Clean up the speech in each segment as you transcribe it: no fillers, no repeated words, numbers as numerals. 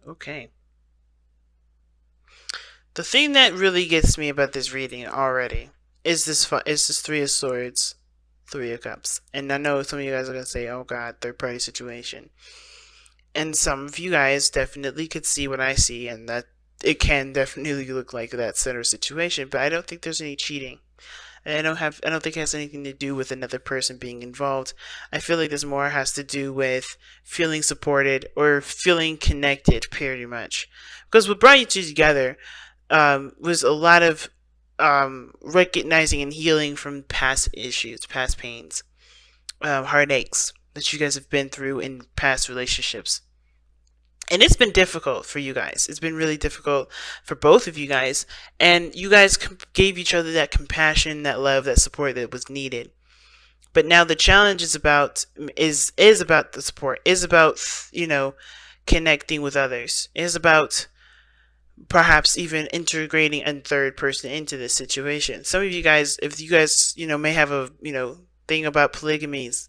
Okay. The thing that really gets me about this reading already is this Three of Swords, Three of Cups. And I know some of you guys are gonna say, "Oh God, third party situation." And some of you guys definitely could see what I see, and that it can definitely look like that center situation. But I don't think there's any cheating. And I don't think it has anything to do with another person being involved. I feel like this more has to do with feeling supported or feeling connected, pretty much. Because what brought you two together was a lot of recognizing and healing from past issues, past pains, heartaches that you guys have been through in past relationships. And it's been difficult for you guys. It's been really difficult for both of you guys. And you guys gave each other that compassion, that love, that support that was needed. But now the challenge is about the support, is about, connecting with others, is about perhaps even integrating a third person into this situation. Some of you guys, if you guys, may have a, thing about polygamies,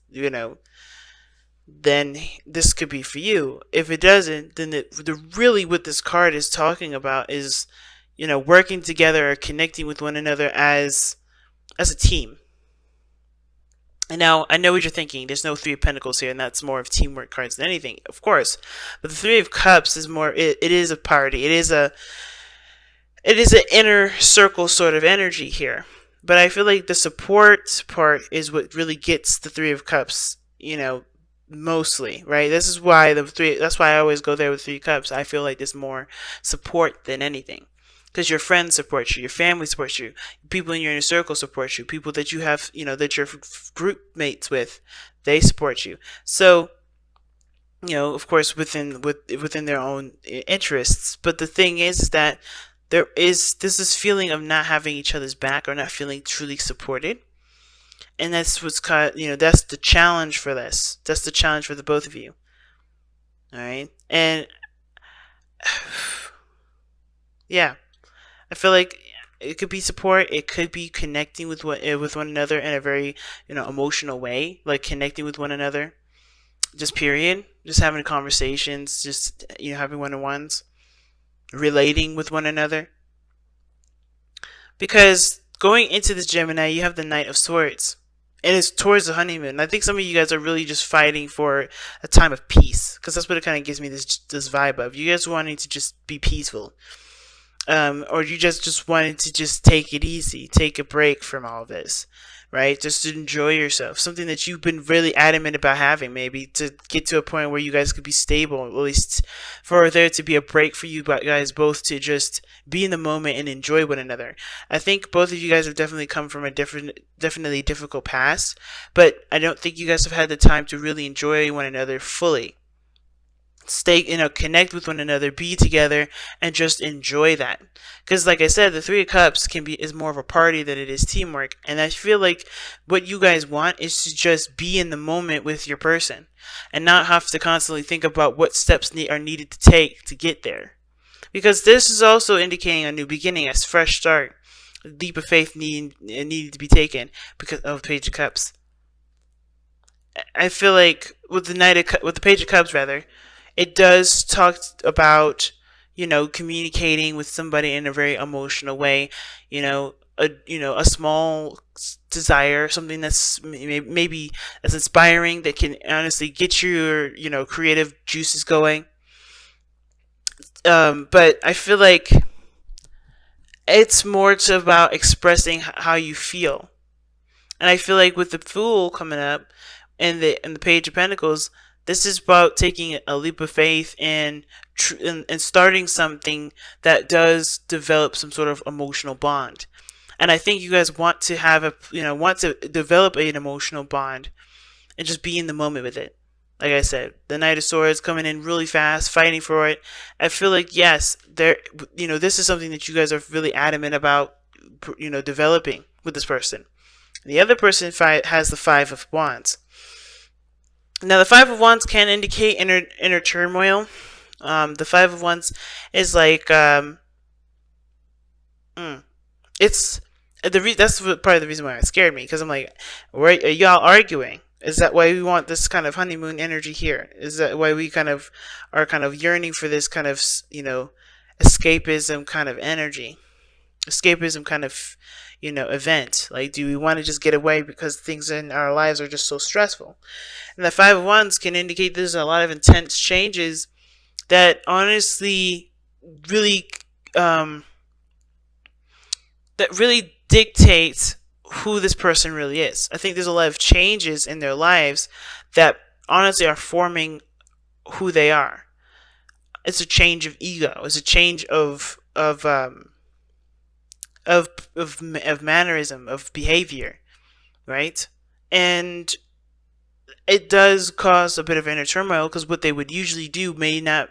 then this could be for you. If it doesn't, then the really what this card is talking about is, working together or connecting with one another as a team. And now I know what you're thinking. There's no Three of Pentacles here, and that's more of teamwork cards than anything, of course. But the Three of Cups is more. It is a party. It is an inner circle sort of energy here. But I feel like the support part is what really gets the Three of Cups, mostly, right? This is why that's why I always go there with Three Cups. I feel like there's more support than anything. Because your friends support you, your family supports you, people in your inner circle support you, people that you have, that you're group mates with, they support you. So, of course, within their own interests. But the thing is that there's this feeling of not having each other's back or not feeling truly supported. And that's that's the challenge for this. That's the challenge for the both of you. All right. And yeah, I feel like it could be support. It could be connecting with one another in a very emotional way, like connecting with one another. Just period. Just having conversations. Just having one-on-ones, relating with one another. Because going into this Gemini, you have the Knight of Swords, and it's towards the honeymoon. I think some of you guys are really just fighting for a time of peace, because that's what it kind of gives me this vibe of you guys wanting to just be peaceful. Or you just wanted to just take it easy, take a break from all this, right? Just to enjoy yourself. Something that you've been really adamant about having, maybe to get to a point where you guys could be stable, at least for there to be a break for you guys both to just be in the moment and enjoy one another. I think both of you guys have definitely come from a definitely difficult past, but I don't think you guys have had the time to really enjoy one another fully. Stay, connect with one another, be together, and just enjoy that. Because like I said, the Three of Cups is more of a party than it is teamwork. And I feel like what you guys want is to just be in the moment with your person and not have to constantly think about what steps are needed to take to get there. Because this is also indicating a new beginning, a fresh start. A leap of faith needed to be taken because of Page of Cups. I feel like with the Page of Cups rather, it does talk about communicating with somebody in a very emotional way, a small desire, something that's maybe that's inspiring, that can honestly get your creative juices going. But I feel like it's more about expressing how you feel. And I feel like with the Fool coming up and the Page of Pentacles, this is about taking a leap of faith and starting something that does develop some sort of emotional bond. And I think you guys want to want to develop an emotional bond and just be in the moment with it. Like I said, the Knight of Swords coming in really fast, fighting for it. I feel like yes, this is something that you guys are really adamant about, developing with this person. The other person has the Five of Wands. Now, the Five of Wands can indicate inner turmoil. The Five of Wands is like it's that's probably the reason why it scared me, because I'm like, are y'all arguing? Is that why we want this kind of honeymoon energy here? Is that why we kind of are kind of yearning for this kind of, escapism kind of energy? Escapism kind of, event. Like, do we want to just get away because things in our lives are just so stressful? And the Five of Wands can indicate there's a lot of intense changes that honestly really, that really dictates who this person really is. I think there's a lot of changes in their lives that honestly are forming who they are. It's a change of ego. It's a change of mannerism, of behavior, right? And it does cause a bit of inner turmoil because what they would usually do may not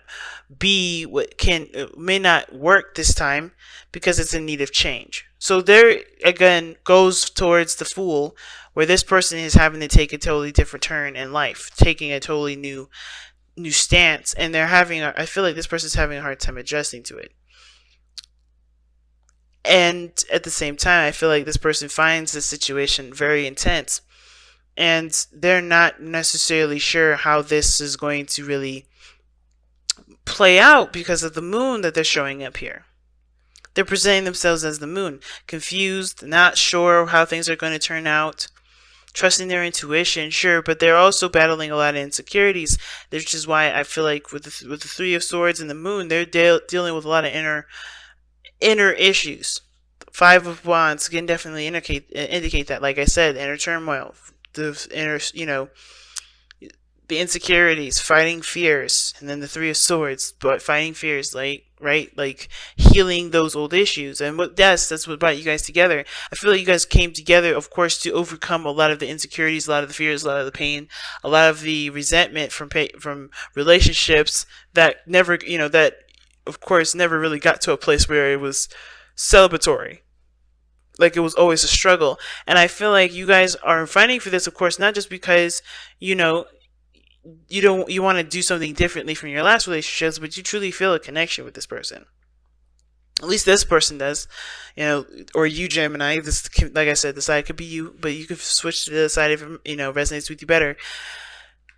work this time because it's in need of change. So there again goes towards the Fool, where this person is having to take a totally different turn in life, taking a totally new stance, and I feel like this person's having a hard time adjusting to it. And at the same time, I feel like this person finds this situation very intense, and they're not necessarily sure how this is going to really play out because of the moon that they're showing up here. They're presenting themselves as the moon, confused, not sure how things are going to turn out, trusting their intuition, sure, but they're also battling a lot of insecurities, which is why I feel like with the Three of Swords and the moon, they're dealing with a lot of inner issues. Five of Wands can definitely indicate that. Like I said, inner turmoil, the inner, the insecurities, fighting fears, and then the Three of Swords, but fighting fears, like, right, like healing those old issues. And that's what brought you guys together. I feel like you guys came together, of course, to overcome a lot of the insecurities, a lot of the fears, a lot of the pain, a lot of the resentment from relationships that never, that of course never really got to a place where it was celebratory. Like, it was always a struggle. And I feel like you guys are fighting for this, of course, not just because, you want to do something differently from your last relationships, but you truly feel a connection with this person. At least this person does, or you, Gemini. This, like I said, the side could be you, but you could switch to the side if resonates with you better.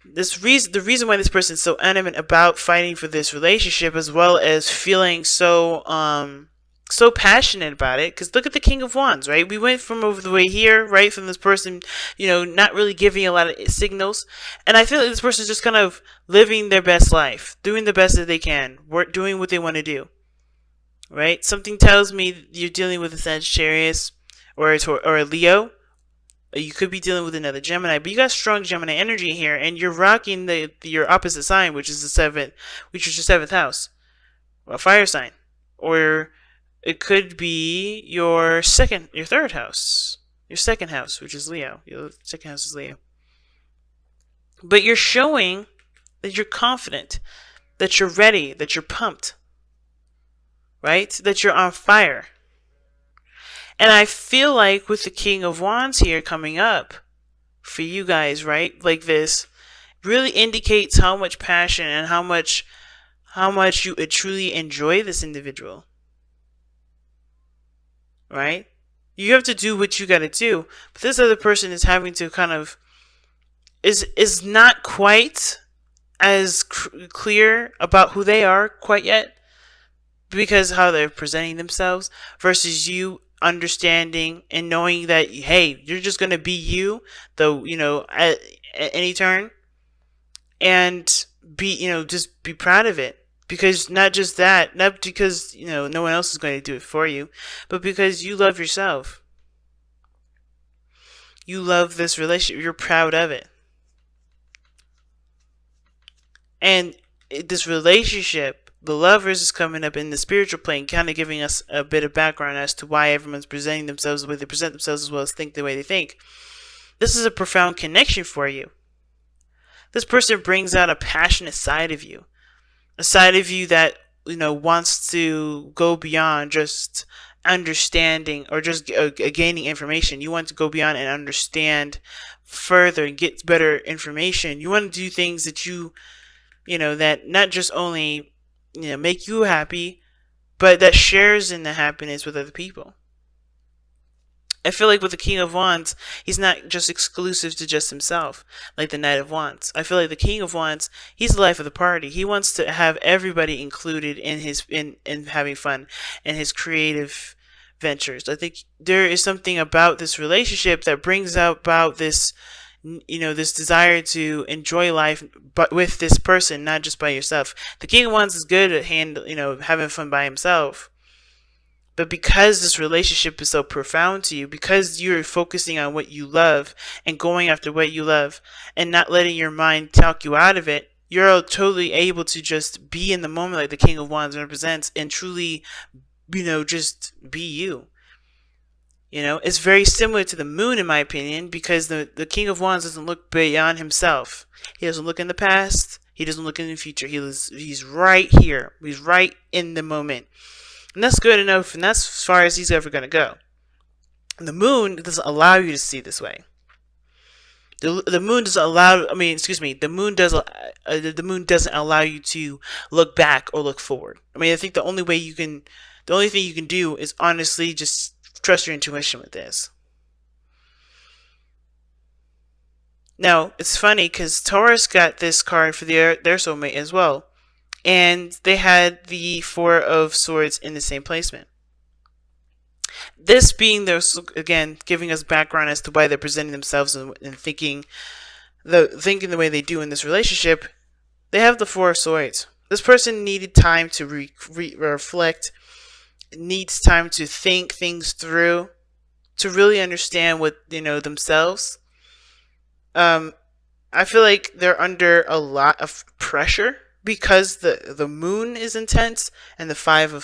The reason why this person is so adamant about fighting for this relationship, as well as feeling so passionate about it, because look at the King of Wands, right? We went from over the way here, right, from this person, not really giving a lot of signals, and I feel like this person is just kind of living their best life, doing the best that they can, doing what they want to do, right? Something tells me you're dealing with a Sagittarius or a Leo. You could be dealing with another Gemini, but you got strong Gemini energy here, and you're rocking your opposite sign, which is your seventh house, a fire sign, or it could be your third house, your second house, which is Leo. Your second house is Leo. But you're showing that you're confident, that you're ready, that you're pumped, right? That you're on fire. And I feel like with the King of Wands here coming up for you guys, right? Like, this really indicates how much passion and how much you truly enjoy this individual. Right? You have to do what you got to do, but this other person is having to kind of is not quite as clear about who they are quite yet, because how they're presenting themselves versus you understanding and knowing that, hey, you're just going to be you, though, at any turn, and be, just be proud of it. Because not just that, not because, no one else is going to do it for you, but because you love yourself. You love this relationship. You're proud of it. And this relationship, the Lovers, is coming up in the spiritual plane, kind of giving us a bit of background as to why everyone's presenting themselves the way they present themselves, as well as think the way they think. This is a profound connection for you. This person brings out a passionate side of you. A side of you that, wants to go beyond just understanding or just gaining information. You want to go beyond and understand further and get better information. You want to do things that that not just only, make you happy, but that shares in the happiness with other people. I feel like with the King of Wands, he's not just exclusive to just himself, like the Knight of Wands. I feel like the King of Wands, he's the life of the party. He wants to have everybody included in his in having fun and his creative ventures. I think there is something about this relationship that brings about this, this desire to enjoy life, but with this person, not just by yourself. The King of Wands is good at having fun by himself. But because this relationship is so profound to you, because you're focusing on what you love and going after what you love and not letting your mind talk you out of it, you're totally able to just be in the moment like the King of Wands represents and truly, just be you. It's very similar to the moon in my opinion, because the King of Wands doesn't look beyond himself. He doesn't look in the past. He doesn't look in the future. He's right here. He's right in the moment. And that's good enough, and that's as far as he's ever going to go. And the moon doesn't allow you to see this way. The moon doesn't allow. The moon doesn't allow you to look back or look forward. I think the only thing you can do is honestly just trust your intuition with this. Now it's funny because Taurus got this card for their soulmate as well. And they had the Four of Swords in the same placement. This being again, giving us background as to why they're presenting themselves and thinking the way they do in this relationship. They have the Four of Swords. This person needed time to reflect, needs time to think things through, to really understand what themselves. I feel like they're under a lot of pressure, because the moon is intense and the Five of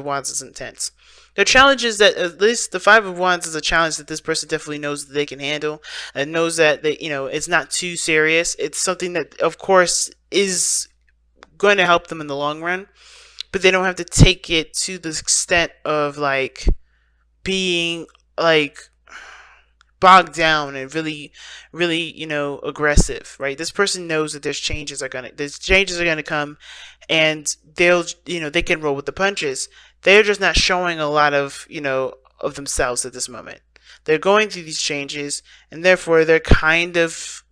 Wands is intense. The challenge is that at least the Five of Wands is a challenge that this person definitely knows that they can handle, and knows that it's not too serious. It's something that, of course, is going to help them in the long run, but they don't have to take it to the extent of being bogged down and really aggressive, right? This person knows that there's changes are gonna come, and they can roll with the punches. They're just not showing a lot of of themselves at this moment. They're going through these changes, and therefore they're kind of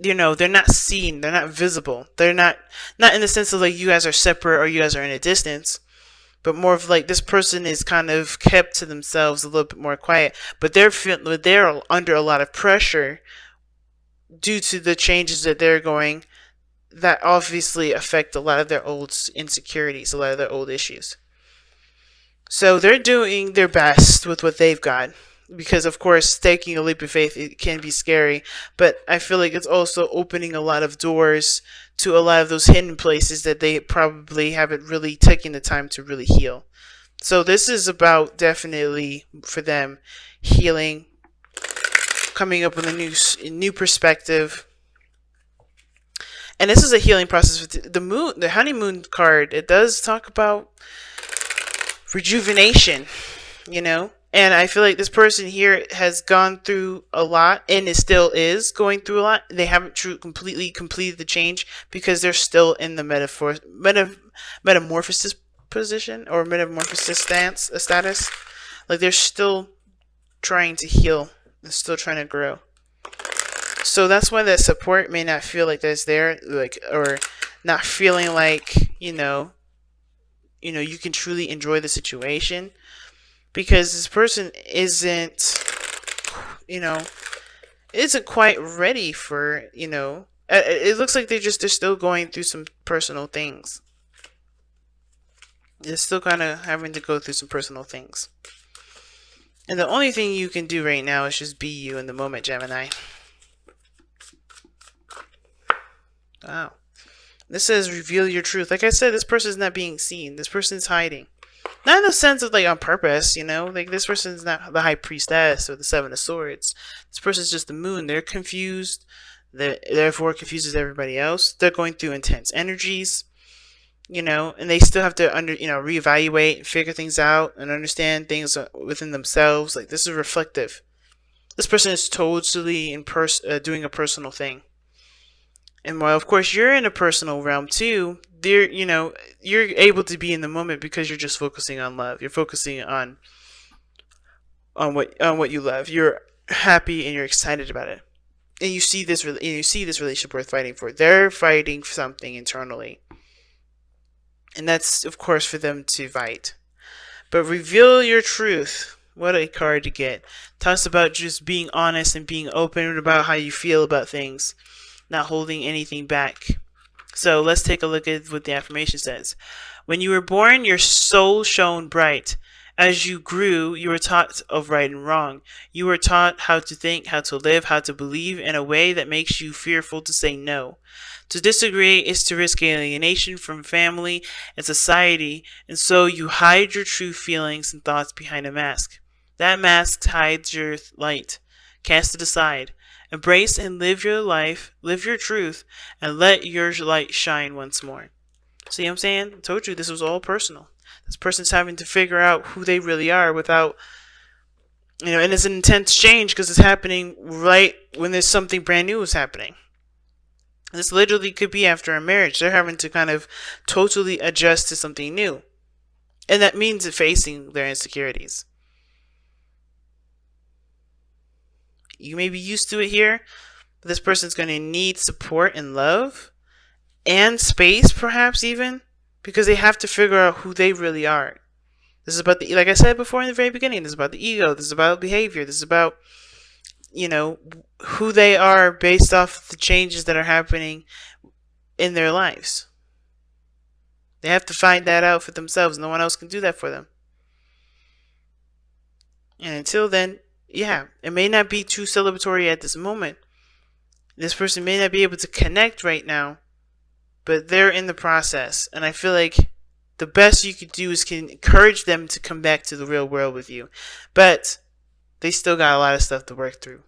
they're not seen, they're not visible, they're not in the sense of you guys are separate or you guys are in a distance, but more of this person is kind of kept to themselves, a little bit more quiet, but they're under a lot of pressure due to the changes that they're going, that obviously affect a lot of their old insecurities, a lot of their old issues. So they're doing their best with what they've got, because of course taking a leap of faith, it can be scary, but I feel like it's also opening a lot of doors to a lot of those hidden places that they probably haven't really taken the time to really heal. So this is about definitely for them healing, coming up with a new perspective. And this is a healing process with the moon, the honeymoon card. It does talk about rejuvenation, And I feel like this person here has gone through a lot, and it still is going through a lot. They haven't completely completed the change, because they're still in the metamorphosis position, or metamorphosis status. They're still trying to heal. They're still trying to grow. So that's why that support may not feel like that's there, or not feeling like, you can truly enjoy the situation. Because this person isn't quite ready for, it looks like they're still going through some personal things. They're still kind of having to go through some personal things. And the only thing you can do right now is just be you in the moment, Gemini. Wow. This says reveal your truth. Like I said, this person is not being seen. This person is hiding. Not in the sense of on purpose, this person's not the High Priestess or the Seven of Swords. This person's just the moon. They're confused. Therefore confuses everybody else. They're going through intense energies, and they still have to reevaluate and figure things out and understand things within themselves. This is reflective. This person is totally doing a personal thing. And while of course you're in a personal realm too, you're able to be in the moment because you're just focusing on love. You're focusing on on what you love. You're happy and you're excited about it, and you see this relationship worth fighting for. They're fighting for something internally, and that's of course for them to fight. But reveal your truth. What a card to get. Talks about just being honest and being open about how you feel about things, not holding anything back. So let's take a look at what the affirmation says. When you were born, your soul shone bright. As you grew, you were taught of right and wrong. You were taught how to think, how to live, how to believe in a way that makes you fearful to say no. To disagree is to risk alienation from family and society, and so you hide your true feelings and thoughts behind a mask. That mask hides your light. Cast it aside. Embrace and live your life, live your truth, and let your light shine once more. See what I'm saying? I told you this was all personal. This person's having to figure out who they really are without, and it's an intense change because it's happening right when there's something brand new is happening. This literally could be after a marriage. They're having to kind of totally adjust to something new. And that means facing their insecurities. You may be used to it here, but this person's going to need support and love and space, perhaps even, because they have to figure out who they really are. This is about like I said before in the very beginning, this is about the ego, this is about behavior, this is about, who they are based off the changes that are happening in their lives. They have to find that out for themselves. No one else can do that for them. And until then, it may not be too celebratory at this moment. This person may not be able to connect right now, but they're in the process. And I feel like the best you could do is encourage them to come back to the real world with you. But they still got a lot of stuff to work through.